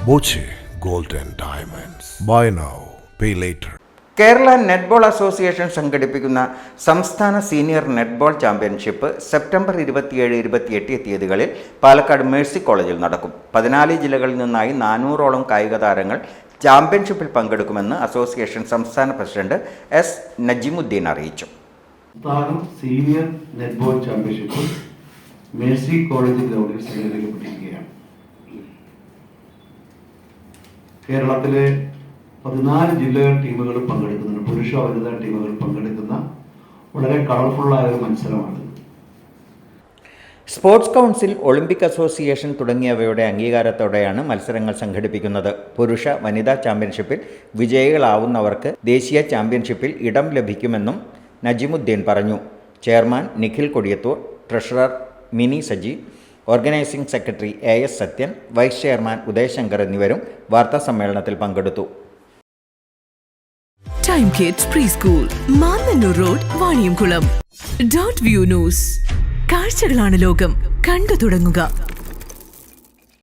Boche Gold and Diamonds. Buy now, pay later. Kerala netball association സംഘടിപ്പിക്കുന്ന സംസ്ഥാന senior netball championship September 27-28 തീയതികളിൽ Palakkad Mercy കോളേജിൽ നടക്കും. 14 ജില്ലകളിൽ നിന്നായി 400ഓളം കായിക താരങ്ങൾ ചാമ്പ്യൻഷിപ്പിൽ പങ്കെടുക്കുമെന്ന് അസോസിയേഷൻ സംസ്ഥാന പ്രസിഡന്റ് എസ് നജിമുദ്ദീൻ അറിയിച്ചു. സംസ്ഥാന senior netball championship Mercy college ഗ്രൗണ്ടിൽ സംഘടിപ്പിക്കപ്പെട്ടിരിക്കുകയാണ്. കേരളത്തിലെ 14 ജില്ലകൾ ടീമുകൾ പങ്കെടുക്കുന്നുണ്ട്. പുരുഷ വനിതാ ടീമുകൾ പങ്കെടുക്കുന്ന വളരെ കളർഫുള്ളായ ഒരു മത്സരമാണ്. സ്പോർട്സ് കൗൺസിൽ, ഒളിമ്പിക് അസോസിയേഷൻ തുടങ്ങിയവയുടെ അംഗീകാരത്തോടെയാണ് മത്സരങ്ങൾ സംഘടിപ്പിക്കുന്നത്. പുരുഷ വനിതാ ചാമ്പ്യൻഷിപ്പിൽ വിജയികളാവുന്നവർക്ക് ദേശീയ ചാമ്പ്യൻഷിപ്പിൽ ഇടം ലഭിക്കുമെന്നും നജിമുദ്ദീൻ പറഞ്ഞു. Chairman Nikhil Kodiyathur, treasurer Mini Saji, organising secretary AS Sathyan, vice chairman Udayashankar എന്നിവരും വാർത്താസമ്മേളനത്തിൽ പങ്കെടുത്തു. Time kids pre school, Mannannur road, Vaniyamkulam. .view news. കാഴ്ചകളാണ് ലോകം, കണ്ടു തുടങ്ങുക.